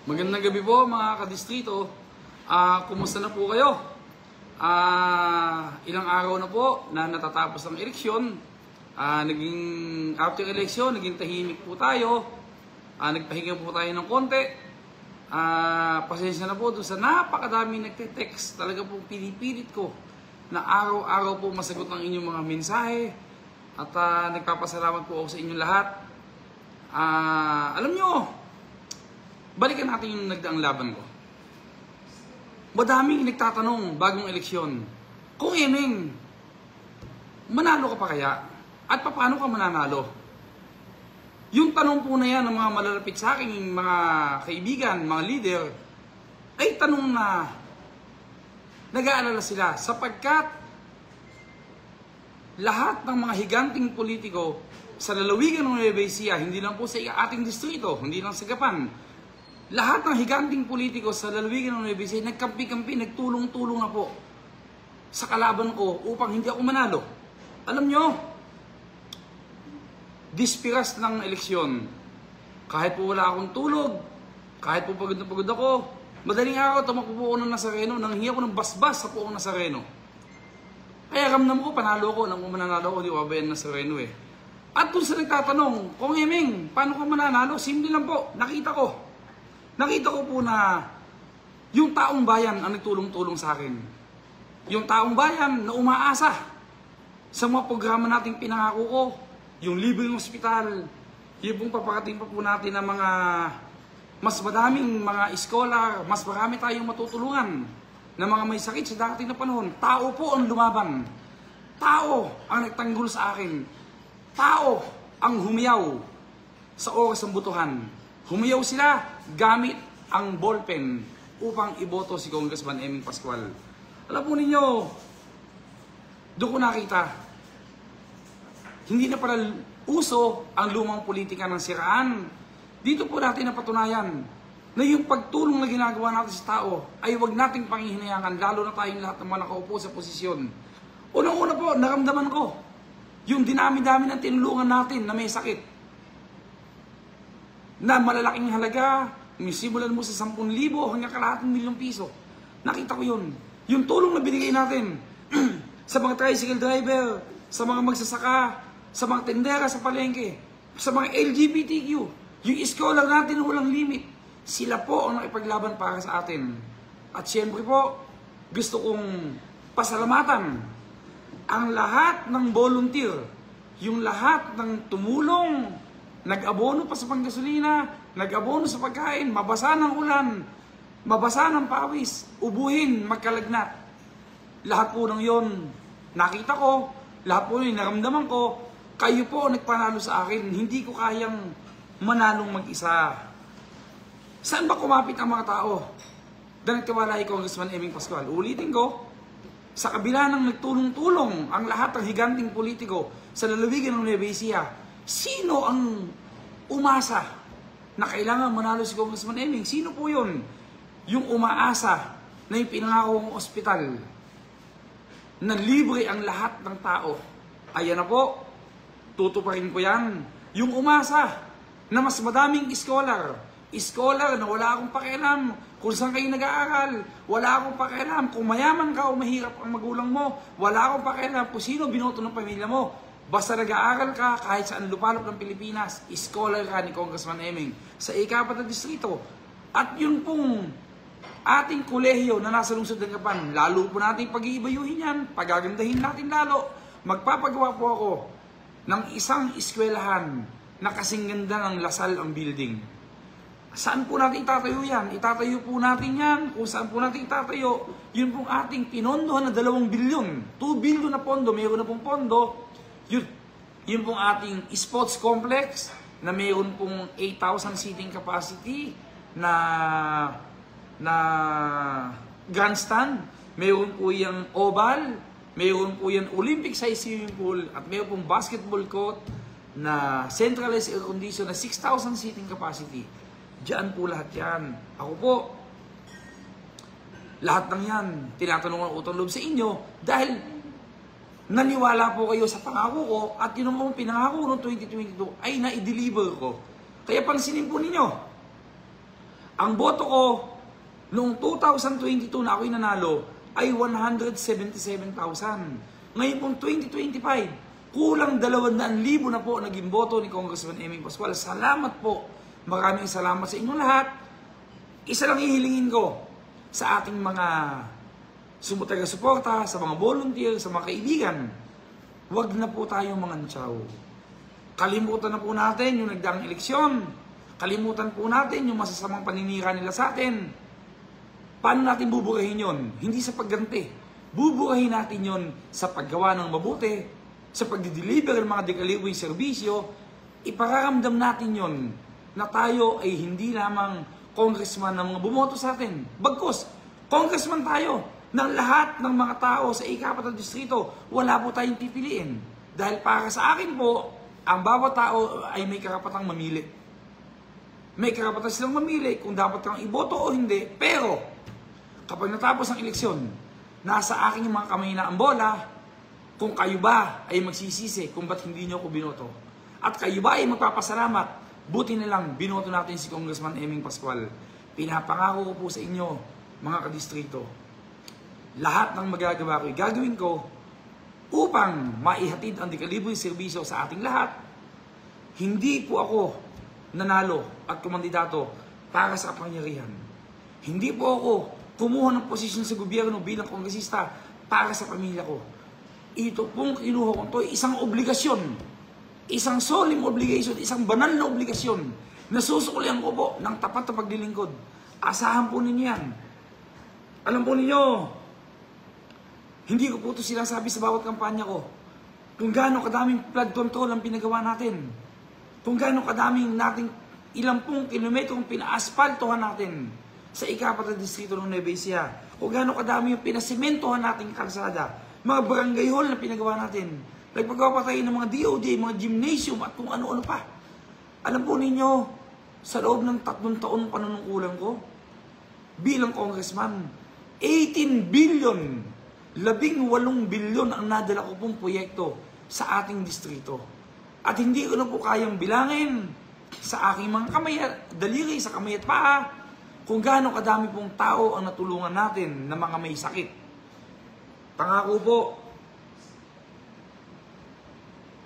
Magandang gabi po mga kadistrito. Kumusta na po kayo? Ilang araw na po na natatapos ang eleksyon. After election, naging tahimik po tayo. Nagpahinga po tayo ng konti. Pasensya na po doon sa napakadaming nagte-text. Talaga po pinipilit ko na araw-araw po masagot ang inyong mga mensahe. At nagpapasalamat po ako sa inyong lahat. Alam nyo, balikan natin yung nagdaang laban ko. Madaming nagtatanong bagong eleksyon, kung Emeng, manalo ka pa kaya? At paano ka mananalo? Yung tanong po na yan ng mga malalapit sa akin, mga kaibigan, mga leader, ay tanong na nag-aalala sila sapagkat lahat ng mga higanting politiko sa lalawigan ng Nueva Ecija, hindi lang po sa ating distrito, hindi lang sa Gapan, lahat ng higanting politiko sa lalawigan ng Nueva Ecija, nagkampi-kampi, nagtulong-tulong na po sa kalaban ko upang hindi ako manalo. Alam nyo, dispiras ng eleksyon, kahit po wala akong tulog, kahit po pagod na pagod ako, madaling araw, tumakbo po ako ng Nazareno, nanghiya ko ng basbas sa po ng Nazareno. Kaya ramdam ko, panalo ko, alam ko mananalo ko, di ba ba yan Nazareno eh. At kung sa nagtatanong, kung Emeng, paano ka mananalo? Simple lang po, nakita ko po na yung taong bayan ang nagtulong-tulong sa akin. Yung taong bayan na umaasa sa mga programa nating pinangako ko, yung libreng ospital, yung pong papakating pa po natin ng mga mas madaming mga scholar, mas marami tayong matutulungan na mga may sakit sa dating na panahon. Tao po ang lumaban. Tao ang nagtanggol sa akin. Tao ang humiyaw sa oras ng butuhan. Humiyaw sila gamit ang ballpen upang iboto si Congressman Emeng Pascual. Alam po ninyo, doon ko nakita, hindi na pala uso ang lumang politika ng siraan. Dito po natin napatunayan na yung pagtulong na ginagawa natin sa tao ay huwag nating panghihinayangan, lalo na tayong lahat ng mga nakaupo sa posisyon. Unang-una po, naramdaman ko yung dinami-dami ng tinulungan natin na may sakit. Na malalaking halaga, simulan mo sa 10,000 hanggang kalahating milyong piso. Nakita ko yun. Yung tulong na binigay natin sa mga tricycle driver, sa mga magsasaka, sa mga tendera sa palengke, sa mga LGBTQ, yung scholar natin walang limit. Sila po ang nakipaglaban para sa atin. At siyempre po, gusto kong pasalamatan ang lahat ng volunteer, yung lahat ng tumulong, nag-abono pa sa panggasolina, nag-abono sa pagkain, mabasa ng ulan, mabasa ng pawis, ubuhin, magkalagnat. Lahat po ng yon nakita ko, lahat po yung naramdaman ko, kayo po nagpanalo sa akin, hindi ko kayang manalong mag-isa. Saan ba kumapit ang mga tao? Dahil nagtiwala kay Congressman Emeng Pascual. Ulitin ko, sa kabila ng nagtulong-tulong ang lahat ng higanting politiko sa lalawigan ng Nueva Ecija, sino ang umasa na kailangan manalo si Congressman Emeng? Sino po yun? Yung umaasa na yung pinangakong ospital na libre ang lahat ng tao. Ayan na po, tutuparin ko yan. Yung umasa na mas madaming scholar na wala akong pakialam kung saan kayo nag-aaral, wala akong pakialam kung mayaman ka o mahirap ang magulang mo, wala akong pakialam kung sino binoto ng pamilya mo. Basta nag-aaral ka kahit saan lupalop ng Pilipinas, scholar ka ni Congressman Emeng sa ika-4 na distrito. At yun pong ating kolehiyo na nasa lungsod ng Gapan, lalo po natin pag-iibayuhin yan, pagagandahin natin lalo. Magpapagawa po ako ng isang eskwelahan na kasing ganda ng Lasal ang building. Saan po natin itatayo yan? Itatayo po natin yan kung saan po natin itatayo. Yun pong ating pinondohan na 2 bilyon. 2 bilyon na pondo, mayroon na pong pondo. Yun pong ating sports complex na mayroon pong 8,000 seating capacity na grandstand. Mayroon po yung oval, mayroon po yung Olympic size swimming pool, at mayroon pong basketball court na centralized air condition na 6,000 seating capacity. Diyan po lahat yan. Ako po, lahat ng yan, tinatanong ang utang loob sa inyo dahil naniwala po kayo sa pangako ko at yun ang pinangako noong 2022 ay na-deliver ko. Kaya pansinin po ninyo, Ang boto ko noong 2022 na ako'y nanalo ay 177,000. Ngayon pong 2025, kulang 200,000 na po naging boto ni Congressman Eming Pascual. Salamat po. Maraming salamat sa inyong lahat. Isa lang hihilingin ko sa ating mga sumutaga-suporta, sa mga volunteer, sa mga kaibigan. Huwag na po tayong mga ntsaw. Kalimutan na po natin yung nagdaang eleksyon. Kalimutan po natin yung masasamang paninira nila sa atin. Paano natin buburahin yon? Hindi sa pagganti. Buburahin natin yon sa paggawa ng mabuti, sa pagdi-deliver ng mga dekalibreng serbisyo. Ipararamdam natin yon na tayo ay hindi lamang congressman ng mga bumoto sa atin. Bagkus, congressman tayo ng lahat ng mga tao sa ika-4 na distrito. Wala po tayong pipiliin. Dahil para sa akin po, ang bawat tao ay may karapatang mamili. May karapatan silang mamili kung dapat kang iboto o hindi. Pero, kapag natapos ang eleksyon, nasa akin yung mga kamay na ang bola, kung kayo ba ay magsisisi kung ba't hindi nyo ako binoto. At kayo ba ay magpapasalamat, buti na lang binoto natin si Congressman Eming Pascual. Pinapangako ko po sa inyo, mga kadistrito, lahat ng magagawa ko, gagawin ko upang maihatid ang dekalibreng serbisyo sa ating lahat. Hindi po ako nanalo at kumandidato para sa kapangyarihan. Hindi po ako kumuha ng posisyon sa gobyerno bilang kongresista para sa pamilya ko. Ito pong kinuha ko ito, isang obligasyon, isang solemn obligation, isang banal na obligasyon na susukulian ko po ng tapat na paglilingkod. Asahan po ninyo yan. Alam po ninyo, hindi ko po ito sinasabi sa bawat kampanya ko kung gaano kadaming flood control ang pinagawa natin. Kung gaano kadaming nating ilang pong kilometrong pina-aspaltohan natin sa ika-4 na distrito ng Nueva Ecija. Kung gaano kadami yung pinasimentohan nating kalsada. Mga barangay hall na pinagawa natin. Nagpagawa pa tayo ng mga DOJ, mga gymnasium at kung ano-ano pa. Alam po ninyo, sa loob ng 3 taon panunungkulan ko, bilang congressman, 18 billion, 18 billion ang nadala ko pong proyekto sa ating distrito. At hindi ko na po kayang bilangin sa aking mga kamay at daliri, sa kamay at paa, kung gaano kadami pong tao ang natulungan natin na mga may sakit. Pangako po,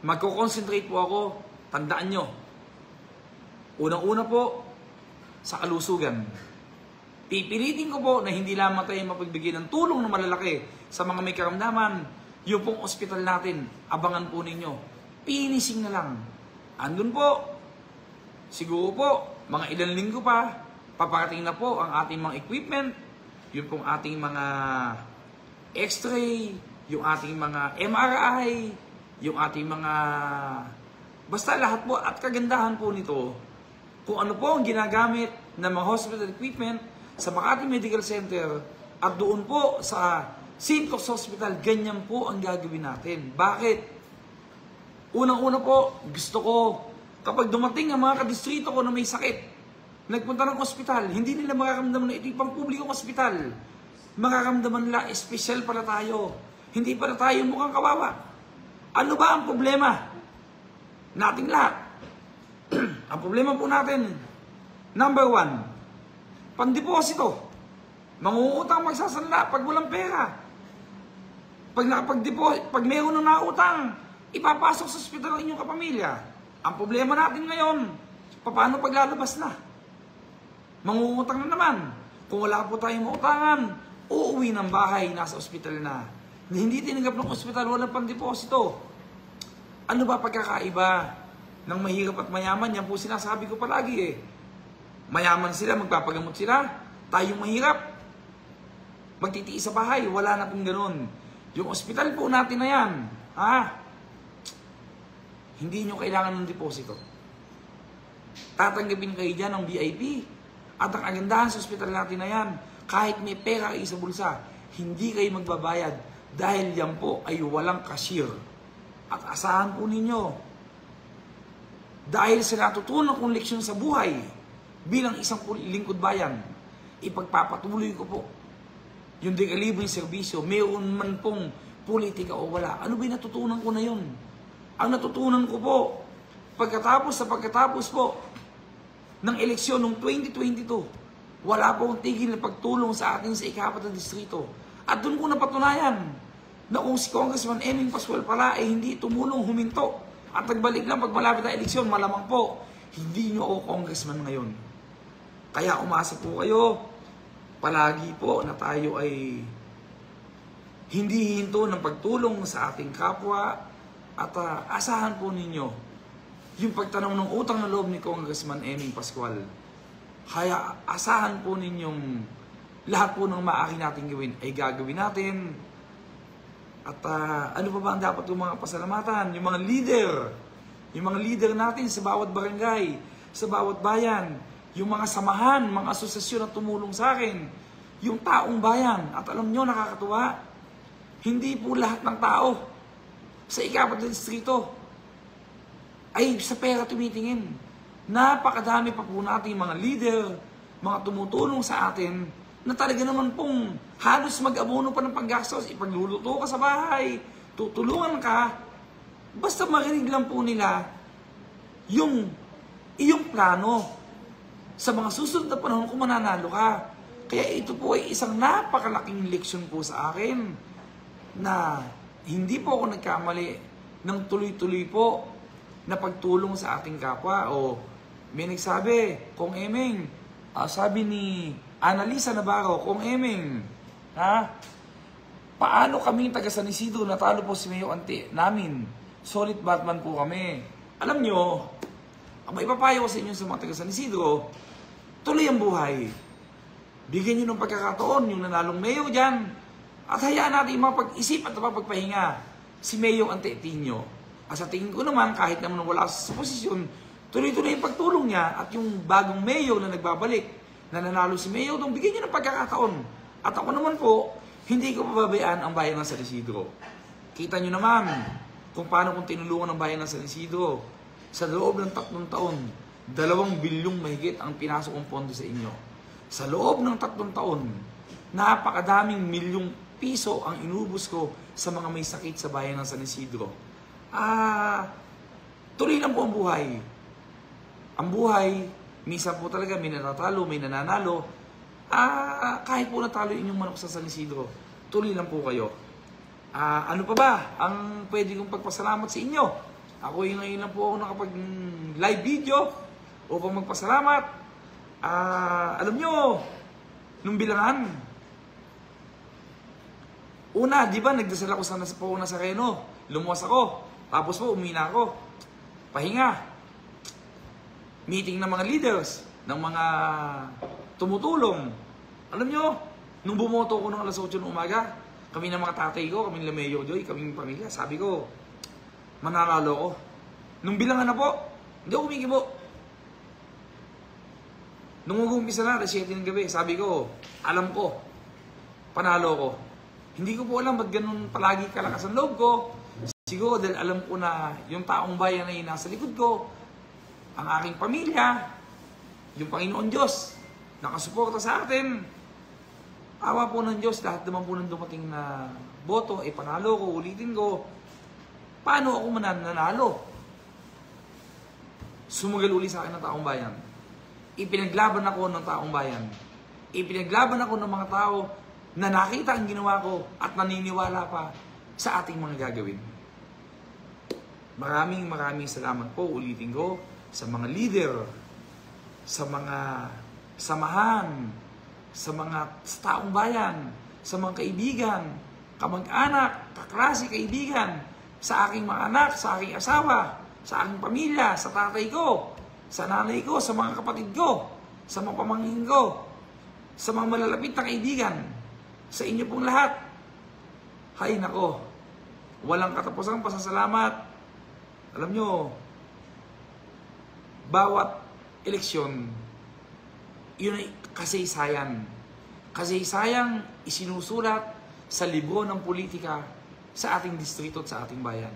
magko-concentrate po ako, tandaan nyo, unang-una po, sa kalusugan. Pipilitin ko po na hindi lamang tayo mapagbigay ng tulong na malalaki sa mga may karamdaman, yung pong ospital natin, abangan po ninyo. Finishing na lang. Andun po, siguro po, mga ilang linggo pa, paparating na po ang ating mga equipment, yung pong ating mga x-ray, yung ating mga MRI, yung ating mga... Basta lahat po, at kagandahan po nito, kung ano po ang ginagamit ng mga hospital equipment sa Makati Medical Center at doon po sa St. Luke's Hospital, ganyan po ang gagawin natin. Bakit? Unang-una po, gusto ko, kapag dumating ang mga kadistrito ko na may sakit, nagpunta ng ospital, hindi nila makaramdaman na ito yung pang-publikong ospital. Makaramdaman nila, espesyal pala tayo. Hindi pala tayo mukhang kawawa. Ano ba ang problema? Nating lahat. Ang problema po natin, number 1, pandeposito. Mangungutang magsasanla pag walang pera. Pag mayroon na nautang, ipapasok sa ospital ng inyong kapamilya. Ang problema natin ngayon, paano paglalabas na? Mangungutang na naman. Kung wala po tayong mautangan, uuwi ng bahay, nasa ospital na. Hindi tinanggap ng ospital, walang pandeposito. Ano ba pagkakaiba ng mahirap at mayaman? Yan po sinasabi ko palagi eh. Mayaman sila, magpapagamot sila. Tayong mahirap, magtitiis sa bahay. Wala na pong ganun. Yung ospital po natin na yan, hindi nyo kailangan ng deposito. Tatanggapin kayo dyan ng VIP. At ang agandahan sa ospital natin na yan, kahit may pera kayo sa bulsa, hindi kayo magbabayad dahil yan po ay walang cashier. At asahan po ninyo, dahil sa natutunan kong leksyon sa buhay, bilang isang lingkod bayan, ipagpapatuloy ko po yung dekalibreng serbisyo, mayroon man pong politika o wala. Ano ba yung natutunan ko na yun? Ang natutunan ko po, pagkatapos po ng eleksyon noong 2022, Wala pong tigil na pagtulong sa atin sa ika-4 na distrito. At doon ko napatunayan na kung si Congressman Eming Pascual pala ay hindi tumulong huminto at nagbalik lang pag malapit ang eleksyon, malamang po, hindi nyo ako congressman ngayon. Kaya umasa po kayo, palagi po na tayo ay hindi hinto ng pagtulong sa ating kapwa at asahan po ninyo yung pagtanong ng utang na loob ni Congressman Eming Pascual. Kaya asahan po ninyong lahat po ng maaari natin gawin ay gagawin natin. At ano pa ba ang dapat yung mga pasalamatan? Yung mga leader natin sa bawat barangay, sa bawat bayan, yung mga samahan, mga asosasyon na tumulong sa akin, yung taong bayan. At alam nyo, nakakatuwa, hindi po lahat ng tao sa ika-4 na distrito ay sa pera tumitingin. Napakadami pa po natin mga leader, mga tumutulong sa atin, na talaga naman pong halos mag-abono pa ng panggastos, ipagluluto ka sa bahay, tutulungan ka, basta marinig lang po nila yung iyong plano sa mga susunod na panahon kung mananalo ka. Kaya ito po ay isang napakalaking leksyon po sa akin na hindi po ako nagkamali ng tuloy-tuloy po na pagtulong sa ating kapwa. O may nagsabi, Kong Eming, sabi ni Annalisa Navarro, Kong Eming, paano kaming taga San Isidro natalo po si Mayo Ante namin? Solid Batman po kami. Alam nyo, ang maipapayo ko sa inyo sa mga taga San Isidro, tuloy ang buhay. Bigyan nyo ng pagkakataon yung nanalong Mayo dyan. At hayaan natin mapag-isip at mapagpahinga si Mayo Ante Tino. At sa tingin ko naman, kahit naman wala sa posisyon, tuloy-tuloy yung pagtulong niya at yung bagong Mayo na nagbabalik, na nanalo si Mayo, doon bigyan niyo ng pagkakataon. At ako naman po, hindi ko pababayaan ang bayan ng San Isidro. Kita niyo naman kung paano kung tinulungan ng bayan ng San Isidro. Sa loob ng 3 taon, 2 bilyong mahigit ang pinasok kong pondo sa inyo. Sa loob ng 3 taon, napakadaming milyong piso ang inubos ko sa mga may sakit sa bayan ng San Isidro. Tuloy lang po ang buhay. Ang buhay, minsan po talaga may natatalo, may nananalo. Kahit po natalo inyong manok sa San Isidro, tuloy lang po kayo. Ano pa ba ang pwede kong pagpasalamat sa inyo? Ako yung ngayon lang po ako nakapag-live video upang magpasalamat. Alam nyo, nung bilangan, una, di ba, nagdasal ako sa Nazareno. Lumuwas ako. Tapos po, umina ako. Pahinga. Meeting ng mga leaders, ng mga tumutulong. Alam nyo, nung bumoto ko ng alas 8 ng umaga, kami ng mga tatay ko, kami ng Mayor Joy, kaming pamilya, sabi ko, mananalo ko. Nung bilangan na po, hindi ako kumikibo. Nung mag-umpisa na, alas 7 ng gabi, sabi ko, alam ko, panalo ko. Hindi ko po alam ba't ganun palagi kalakas ang loob ko. Siguro dahil alam ko na yung taong bayan na nasa likod ko, ang aking pamilya, yung Panginoon Diyos, nakasuporta sa atin. Awa po ng Diyos, lahat naman po ng dumating na boto, panalo ko, ulitin ko. Paano ako mananalo? Sumugal uli sa akin ng taong bayan. Ipinaglaban ako ng taong bayan. Ipinaglaban ako ng mga tao na nakita ang ginawa ko at naniniwala pa sa ating mga gagawin. Maraming salamat po, ulitin ko, sa mga leader, sa mga samahan, sa taong bayan, sa mga kaibigan, kamag-anak, kaklase, kaibigan, sa aking mga anak, sa aking asawa, sa aking pamilya, sa tatay ko, sa nanay ko, sa mga kapatid ko, sa mga pamangkin ko, sa mga malalapit na kaibigan, sa inyo pong lahat. Hay nako, walang katapusang pasasalamat. Alam nyo, bawat eleksyon, yun ay kasaysayan. Kasaysayang isinusulat sa libro ng politika sa ating distrito at sa ating bayan.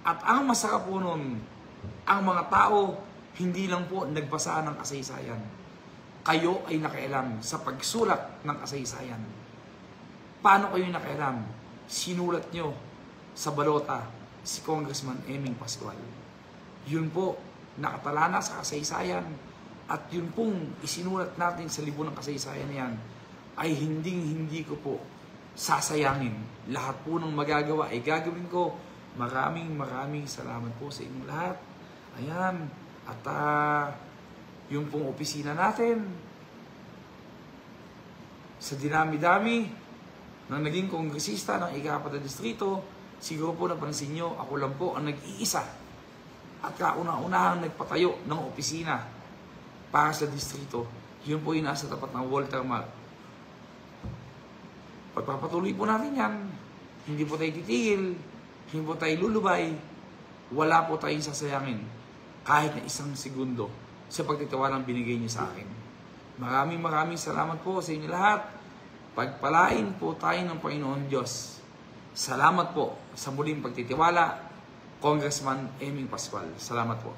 At ang masarap po nun, ang mga tao hindi lang po nagbasa ng kasaysayan. Kayo ay nakialam sa pagsulat ng kasaysayan. Paano kayo nakialam? Sinulat nyo sa balota si Congressman Eming Pascual. Yun po, nakatalana sa kasaysayan At yun pong isinulat natin sa libro ng kasaysayan na yan, ay hindi ko po sasayangin. Lahat po ng magagawa ay gagawin ko. Maraming salamat po sa inyong lahat. Ayan. At yung pong opisina natin, sa dinami-dami ng naging kongresista ng ika-4 na distrito, siguro po napansin nyo, ako lang po ang nag-iisa at kauna-unahang nagpatayo ng opisina para sa distrito. Yun po yung nasa tapat ng Walter Mall. Pagpapatuloy po natin yan, hindi po tayo titigil, hindi po tayo lulubay, wala po tayong sasayangin kahit na isang segundo sa pagtitiwalang binigay niyo sa akin. Maraming salamat po sa inyo lahat. Pagpalain po tayo ng Panginoon Diyos. Salamat po sa muling pagtitiwala, Congressman Eming Pascual. Salamat po.